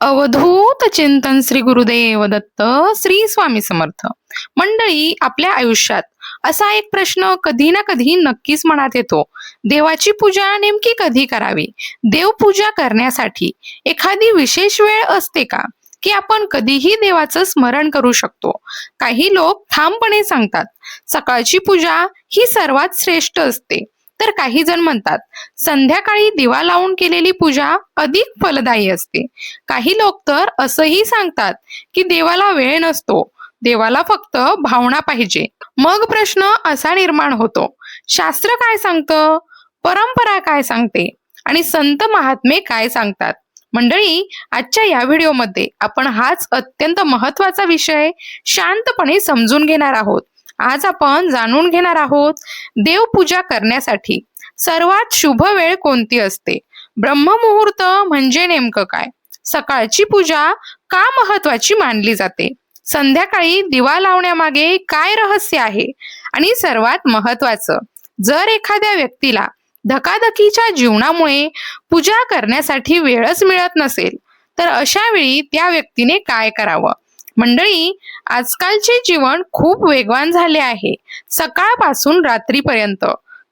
अवधूत चिंतन श्री गुरुदेव दत्त श्री स्वामी समर्थ. मंडळी, आपल्या आयुष्यात असा एक प्रश्न कधी ना कधी नक्कीच मनात येतो. देवाची पूजा नेमकी कधी करावी? देवपूजा करण्यासाठी एखादी विशेष वेळ असते का, की आपण कधीही देवाचं स्मरण करू शकतो? काही लोक ठामपणे सांगतात सकाळची पूजा ही सर्वात श्रेष्ठ असते, तर काही जण म्हणतात संध्याकाळी दिवा लावून केलेली पूजा अधिक फलदायी असते. काही लोक तर असंही सांगतात की देवाला वेळ नसतो, देवाला फक्त भावना पाहिजे. मग प्रश्न असा निर्माण होतो, शास्त्र काय सांगतं, परंपरा काय सांगते आणि संत महात्मे काय सांगतात? मंडळी, आजच्या या व्हिडिओमध्ये आपण हाच अत्यंत महत्वाचा विषय शांतपणे समजून घेणार आहोत. आज आपण जाणून घेणार आहोत देवपूजा करण्यासाठी सर्वात शुभ वेळ कोणती असते, ब्रह्ममुहूर्त म्हणजे नेमकं काय, सकाळची पूजा का महत्वाची मानली जाते, संध्याकाळी दिवा लावण्यामागे काय रहस्य आहे, आणि सर्वात महत्वाचं, जर एखाद्या व्यक्तीला धकाधकीच्या जीवनामुळे पूजा करण्यासाठी वेळच मिळत नसेल तर अशा वेळी त्या व्यक्तीने काय करावं? मंडळी, आजकालचे जीवन खूप वेगवान झाले आहे. सकाळपासून रात्रीपर्यंत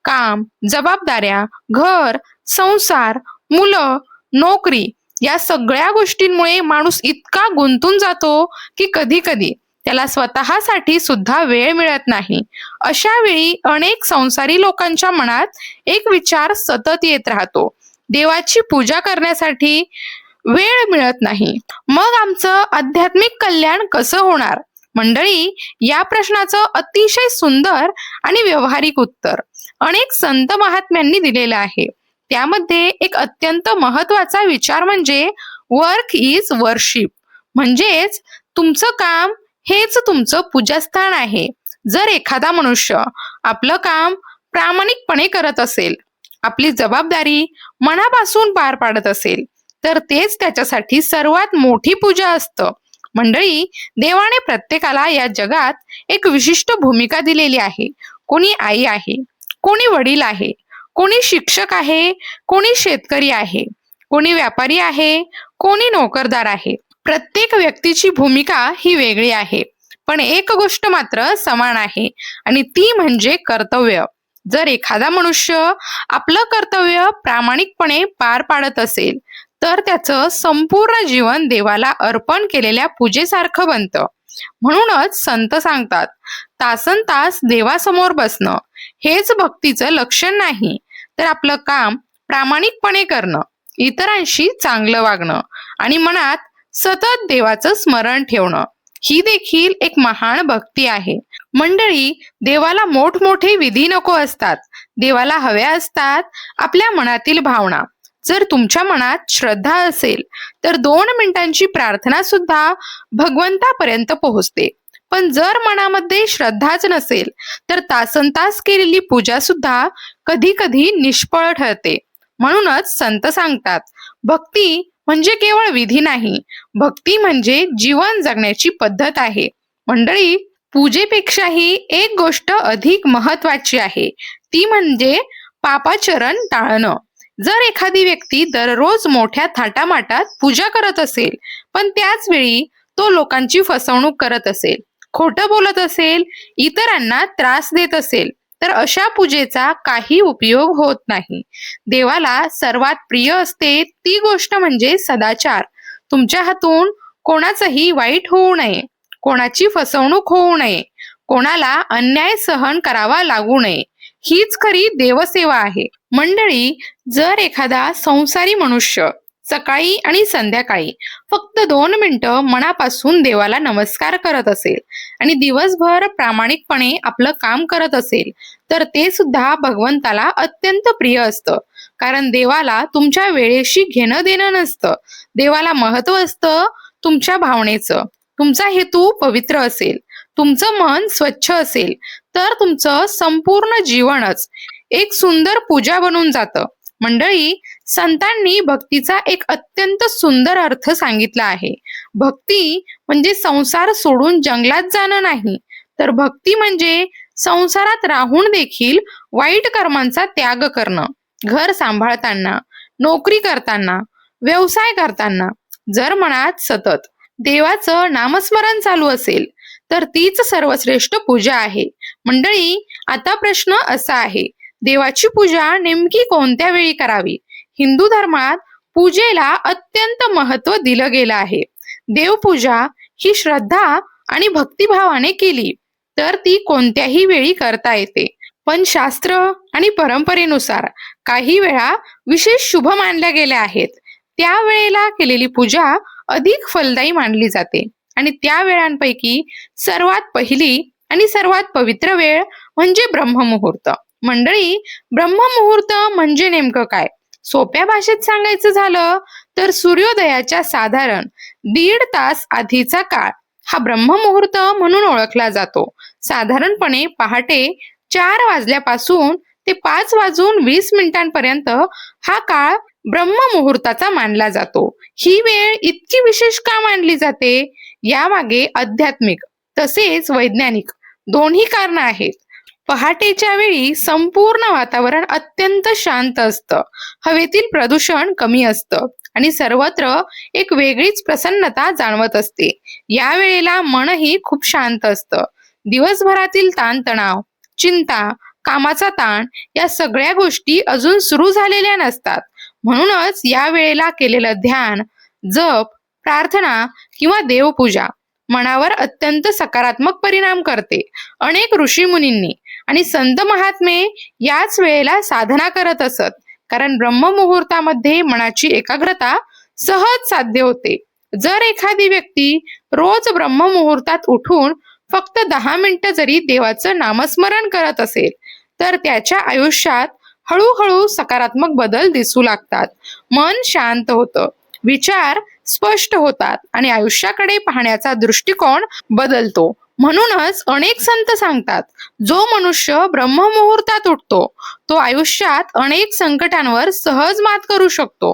काम, जबाबदाऱ्या, घर, संसार, मुलं, नोकरी या सगळ्या गोष्टींमुळे माणूस इतका गुंतून जातो की कधी कधी त्याला स्वतःसाठी सुद्धा वेळ मिळत नाही. अशा वेळी अनेक संसारी लोकांच्या मनात एक विचार सतत येत राहतो, देवाची पूजा करण्यासाठी वेळ मिळत नाही, मग आमचं आध्यात्मिक कल्याण कसं होणार? मंडळी, या प्रश्नाचं अतिशय सुंदर आणि व्यावहारिक उत्तर अनेक संत महात्म्यांनी दिलेलं आहे. त्यामध्ये एक अत्यंत महत्वाचा विचार म्हणजे वर्क इज वर्शिप, म्हणजेच तुमचं काम हेच तुमचं पूजास्थान आहे. जर एखादा मनुष्य आपलं काम प्रामाणिकपणे करत असेल, आपली जबाबदारी मनापासून पार पाडत असेल, तर तेच त्याच्यासाठी सर्वात मोठी पूजा असतं. मंडळी, देवाने प्रत्येकाला या जगात एक विशिष्ट भूमिका दिलेली आहे. कोणी आई आहे, कोणी वडील आहे, कोणी शिक्षक आहे, कोणी शेतकरी आहे, कोणी व्यापारी आहे, कोणी नोकरदार आहे. प्रत्येक व्यक्तीची भूमिका ही वेगळी आहे, पण एक गोष्ट मात्र समान आहे आणि ती म्हणजे कर्तव्य. जर एखादा मनुष्य आपलं कर्तव्य प्रामाणिकपणे पार पाडत असेल तर त्याचं संपूर्ण जीवन देवाला अर्पण केलेल्या पूजेसारखं बनतं. म्हणूनच संत सांगतात, तासन तास देवासमोर बसणं हेच भक्तीचं लक्षण नाही, तर आपलं काम प्रामाणिकपणे करणं, इतरांशी चांगलं वागणं आणि मनात सतत देवाचं स्मरण ठेवणं ही देखील एक महान भक्ती आहे. मंडळी, देवाला मोठमोठे विधी नको असतात, देवाला हव्या असतात आपल्या मनातील भावना. जर तुमच्या मनात श्रद्धा असेल तर 2 मिनिटांची प्रार्थना सुद्धा भगवंतापर्यंत पोहोचते. पण जर मनामध्ये श्रद्धाच नसेल तर तासनतास केलेली पूजा सुद्धा कधी कधी निष्फळ ठरते. म्हणूनच संत सांगतात, भक्ती म्हणजे केवळ विधी नाही, भक्ती म्हणजे जीवन जगण्याची पद्धत आहे. मंडळी, पूजेपेक्षाही एक गोष्ट अधिक महत्वाची आहे, ती म्हणजे पापाचरण टाळणं. जर एखादी व्यक्ती दररोज मोठ्या थाटामाटात पूजा करत असेल, पण त्याच वेळी तो लोकांची फसवणूक करत असेल, खोटं बोलत असेल, इतरांना त्रास देत असेल, तर अशा पूजेचा काही उपयोग होत नाही. देवाला सर्वात प्रिय असते ती गोष्ट म्हणजे सदाचार. तुमच्या हातून कोणाचंही वाईट होऊ नये, कोणाची फसवणूक होऊ नये, कोणाला अन्याय सहन करावा लागू नये, हीच खरी देवसेवा आहे. मंडळी, जर एखादा संसारी मनुष्य सकाळी आणि संध्याकाळी फक्त 2 मिनिटं मनापासून देवाला नमस्कार करत असेल आणि दिवसभर प्रामाणिकपणे आपलं काम करत असेल, तर ते सुद्धा भगवंताला अत्यंत प्रिय असतं. कारण देवाला तुमच्या वेळेशी घेणं देणं नसतं, देवाला महत्व असतं तुमच्या भावनेचं. तुमचा हेतू पवित्र असेल, तुमचं मन स्वच्छ असेल, तर तुमचं संपूर्ण जीवनच एक सुंदर पूजा बनून जातं. मंडळी, संतांनी भक्तीचा एक अत्यंत सुंदर अर्थ सांगितला आहे. भक्ती म्हणजे संसार सोडून जंगलात जाणं नाही, तर भक्ती म्हणजे संसारात राहून देखील वाईट कर्मांचा त्याग करणं. घर सांभाळताना, नोकरी करताना, व्यवसाय करताना, जर मनात सतत देवाचं नामस्मरण चालू असेल तर तीच सर्वश्रेष्ठ पूजा आहे. मंडळी, आता प्रश्न असा आहे, देवाची पूजा नेमकी कोणत्या वेळी करावी? हिंदू धर्मात पूजेला अत्यंत महत्त्व दिलं गेलं आहे. देवपूजा ही श्रद्धा आणि भक्तिभावाने केली तर ती कोणत्याही वेळी करता येते. पण शास्त्र आणि परंपरेनुसार काही वेळा विशेष शुभ मानल्या गेल्या आहेत. त्या वेळेला केलेली पूजा अधिक फलदायी मानली जाते आणि त्या वेळांपैकी सर्वात पहिली आणि सर्वात पवित्र वेळ म्हणजे ब्रह्ममुहूर्त. मंडळी, ब्रह्ममुहूर्त म्हणजे नेमकं काय? सोप्या भाषेत सांगायचं झालं तर सूर्योदयाच्या साधारण 1.5 तास आधीचा काळ हा ब्रह्ममुहूर्त म्हणून ओळखला जातो. साधारणपणे पहाटे 4 वाजल्यापासून ते 5 वाजून 20 मिनिटांपर्यंत हा काळ ब्रह्ममुहूर्ताचा मानला जातो. ही वेळ इतकी विशेष का मानली जाते? यामागे आध्यात्मिक तसेच वैज्ञानिक दोन्ही कारणं आहेत. पहाटेच्या वेळी संपूर्ण वातावरण अत्यंत शांत असतं, हवेतील प्रदूषण कमी असतं आणि सर्वत्र एक वेगळीच प्रसन्नता जाणवत असते. या वेळेला मनही खूप शांत असतं. दिवसभरातील ताणतणाव, चिंता, कामाचा ताण या सगळ्या गोष्टी अजून सुरू झालेल्या नसतात. म्हणूनच या वेळेला केलेलं ध्यान, जप, प्रार्थना किंवा देवपूजा मनावर अत्यंत सकारात्मक परिणाम करते. अनेक ऋषीमुनींनी आणि संत महात्मे याच वेळेला साधना करत असत, कारण ब्रह्ममुहूर्तामध्ये मनाची एकाग्रता सहज साध्य होते. जर एखादी व्यक्ती रोज ब्रह्ममुहूर्तात उठून फक्त 10 मिनिटं जरी देवाचं नामस्मरण करत असेल तर त्याच्या आयुष्यात हळूहळू सकारात्मक बदल दिसू लागतात. मन शांत होतं, विचार स्पष्ट होतात आणि आयुष्याकडे पाहण्याचा दृष्टिकोन बदलतो. म्हणूनच अनेक संत सांगतात, जो मनुष्य ब्रह्ममुहूर्तात उठतो तो आयुष्यात अनेक संकटांवर सहज मात करू शकतो.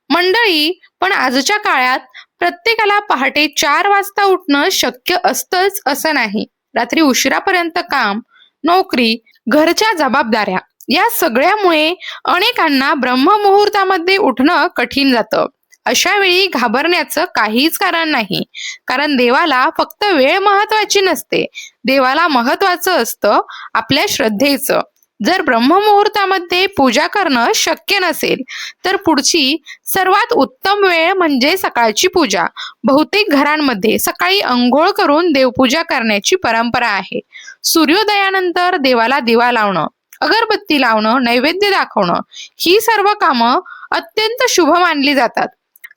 मंडळी, पण आजच्या काळात प्रत्येकाला पहाटे 4 वाजता उठणं शक्य असतंच असं नाही. रात्री उशिरापर्यंत काम, नोकरी, घरच्या जबाबदाऱ्या या सगळ्यामुळे अनेकांना ब्रह्ममुहूर्तामध्ये उठणं कठीण जातं. अशा वेळी घाबरण्याचं काहीच कारण नाही, कारण देवाला फक्त वेळ महत्वाची नसते. देवाला महत्वाचं असतं आपल्या श्रद्धेचं. जर ब्रह्ममुहूर्तामध्ये पूजा करणं शक्य नसेल तर पुढची सर्वात उत्तम वेळ म्हणजे सकाळची पूजा. बहुतेक घरांमध्ये सकाळी अंघोळ करून देवपूजा करण्याची परंपरा आहे. सूर्योदयानंतर देवाला दिवा लावणं, अगरबत्ती लावणं, नैवेद्य दाखवणं ही सर्व कामं अत्यंत शुभ मानली जातात.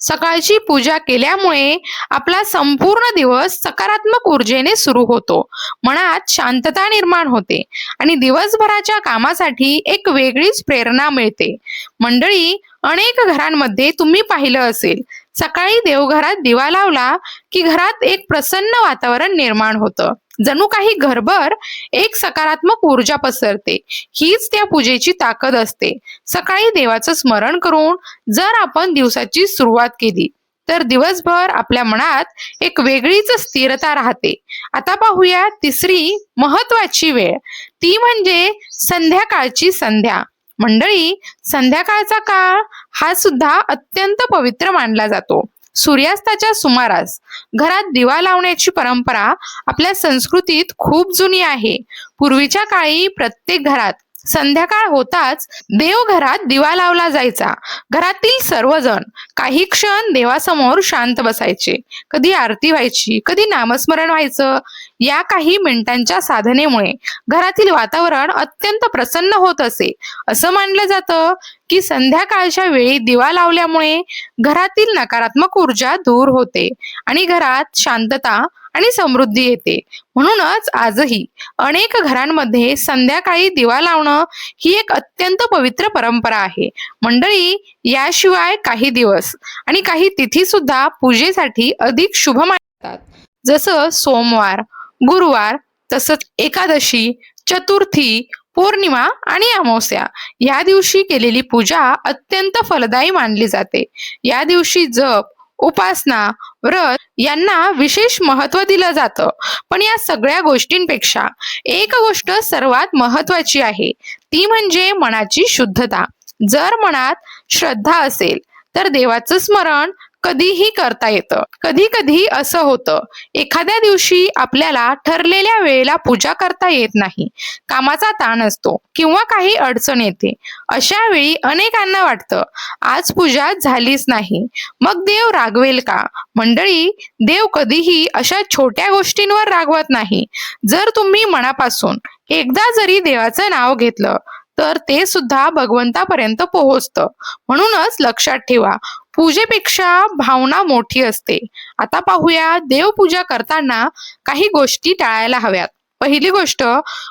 सकाळची पूजा केल्यामुळे आपला संपूर्ण दिवस सकारात्मक ऊर्जेने सुरू होतो, मनात शांतता निर्माण होते आणि दिवसभराच्या कामासाठी एक वेगळीच प्रेरणा मिळते. मंडळी, अनेक घरांमध्ये तुम्ही पाहिलं असेल, सकाळी देवघरात दिवा लावला की घरात एक प्रसन्न वातावरण निर्माण होतं. जणू काही घरभर एक सकारात्मक ऊर्जा पसरते. हीच त्या पूजेची ताकद असते. सकाळी देवाचं स्मरण करून जर आपण दिवसाची सुरुवात केली तर दिवसभर आपल्या मनात एक वेगळीच स्थिरता राहते. आता पाहूया तिसरी महत्वाची वेळ, ती म्हणजे संध्याकाळची संध्या. मंडळी, संध्याकाळचा काळ हा सुद्धा अत्यंत पवित्र मानला जातो. सूर्यास्ताच्या सुमारास घरात दिवा लावण्याची परंपरा आपल्या संस्कृतीत खूप जुनी आहे. पूर्वीच्या काळी प्रत्येक घरात संध्याकाळ होताच देवघरात दिवा लावला जायचा. घरातील सर्वजण काही क्षण देवासमोर शांत बसायचे. कधी आरती व्हायची, कधी नामस्मरण व्हायचं. या काही मिनिटांच्या साधनेमुळे घरातील वातावरण अत्यंत प्रसन्न होत असे. असं मानलं जातं की संध्याकाळच्या वेळी दिवा लावल्यामुळे घरातील नकारात्मक ऊर्जा दूर होते आणि घरात शांतता आणि समृद्धी येते. म्हणूनच आजही अनेक घरांमध्ये संध्याकाळी दिवा लावणं ही एक अत्यंत पवित्र परंपरा आहे. मंडळी, याशिवाय काही दिवस आणि काही तिथी सुद्धा पूजेसाठी अधिक शुभ मानतात. जसं सोमवार, गुरुवार, तसंच एकादशी, चतुर्थी, पौर्णिमा आणि अमावस्या या दिवशी केलेली पूजा अत्यंत फलदायी मानली जाते. या दिवशी जप, उपासना, व्रत यांना विशेष महत्त्व दिलं जातं. पण या सगळ्या गोष्टींपेक्षा एक गोष्ट सर्वात महत्त्वाची आहे, ती म्हणजे मनाची शुद्धता. जर मनात श्रद्धा असेल तर देवाचं स्मरण कधीही करता येतं. कधी कधी असं होतं, एखाद्या दिवशी आपल्याला ठरलेल्या वेळेला पूजा करता येत नाही, कामाचा ताण असतो किंवा काही अडचण येते. अशा वेळी अनेकांना वाटतं आज पूजा झालीच नाही, मग देव रागवेल का? मंडळी, देव कधीही अशा छोट्या गोष्टींवर रागवत नाही. जर तुम्ही मनापासून एकदा जरी देवाचं नाव घेतलं तर ते सुद्धा भगवंतापर्यंत पोहोचतं. म्हणूनच लक्षात ठेवा, पूजेपेक्षा भावना मोठी असते. आता पाहूया, देवपूजा करताना काही गोष्टी टाळायला हव्यात. पहिली गोष्ट,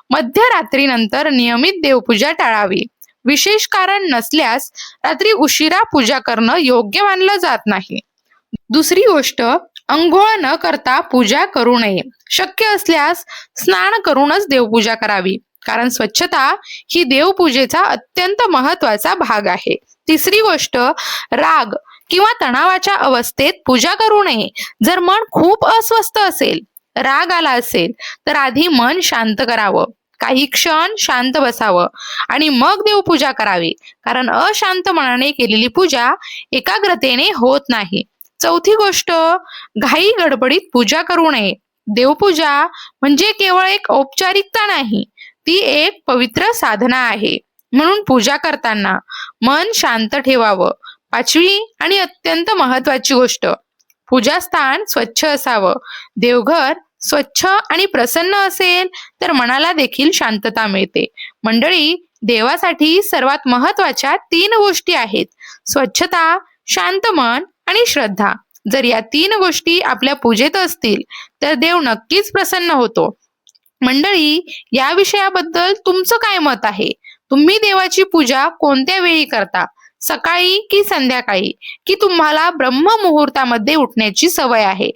मध्यरात्रीनंतर नियमित देवपूजा टाळावी. विशेष कारण नसल्यास रात्री उशिरा पूजा करणं योग्य मानलं जात नाही. दुसरी गोष्ट, अंघोळ न करता पूजा करू नये. शक्य असल्यास स्नान करूनच देवपूजा करावी, कारण स्वच्छता ही देवपूजेचा अत्यंत महत्वाचा भाग आहे. तिसरी गोष्ट, राग किंवा तणावाच्या अवस्थेत पूजा करू नये. जर मन खूप अस्वस्थ असेल, राग आला असेल, तर आधी मन शांत करावं, काही क्षण शांत बसावं आणि मग देवपूजा करावी, कारण अशांत मनाने केलेली पूजा एकाग्रतेने होत नाही. चौथी गोष्ट, घाई गडबडीत पूजा करू नये. देवपूजा म्हणजे केवळ एक औपचारिकता नाही, ती एक पवित्र साधना आहे. म्हणून पूजा करताना मन शांत ठेवावं. पाचवी आणि अत्यंत महत्वाची गोष्ट, पूजास्थान स्वच्छ असावं. देवघर स्वच्छ आणि प्रसन्न असेल तर मनाला देखील शांतता मिळते. मंडळी, देवासाठी सर्वात महत्वाच्या 3 गोष्टी आहेत: स्वच्छता, शांत मन आणि श्रद्धा. जर या 3 गोष्टी आपल्या पूजेत असतील तर देव नक्कीच प्रसन्न होतो. मंडळी, या विषयाबद्दल तुमचं काय मत आहे? तुम्ही देवाची पूजा कोणत्या वेळी करता? सकाळी की संध्याकाळी, की तुम्हाला ब्रह्म मुहूर्तामध्ये उठण्याची सवय आहे?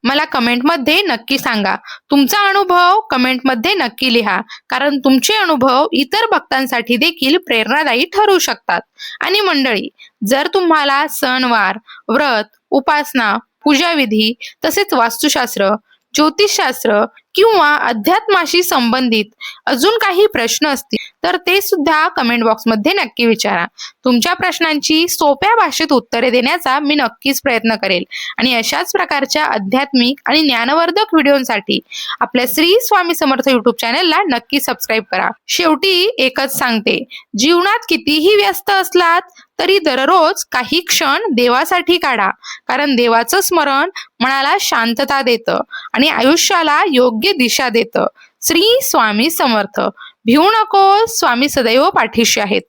मला कमेंटमध्ये नक्की सांगा. तुमचा अनुभव कमेंटमध्ये नक्की लिहा, कारण तुमचे अनुभव इतर भक्तांसाठी देखील प्रेरणादायी ठरू शकतात. आणि मंडळी, जर तुम्हाला सणवार, व्रत, उपासना, पूजाविधी तसेच वास्तुशास्त्र, ज्योतिषशास्त्र किंवा अध्यात्माशी संबंधित अजून काही प्रश्न असतील तर ते सुद्धा कमेंट बॉक्समध्ये नक्की विचारा. तुमच्या प्रश्नांची सोप्या भाषेत उत्तरे देण्याचा मी नक्कीच प्रयत्न करेल. आणि अशाच प्रकारच्या आध्यात्मिक आणि ज्ञानवर्धक व्हिडिओसाठी आपल्या श्री स्वामी समर्थ युट्यूब चॅनलला नक्की सबस्क्राईब करा. शेवटी एकच सांगते, जीवनात कितीही व्यस्त असलात तरी दररोज काही क्षण देवासाठी काढा, कारण देवाचं स्मरण मनाला शांतता देतं आणि आयुष्याला योग्य दिशा देतं. श्री स्वामी समर्थ. भिवू नको, स्वामी सदैव पाठीशी आहेत.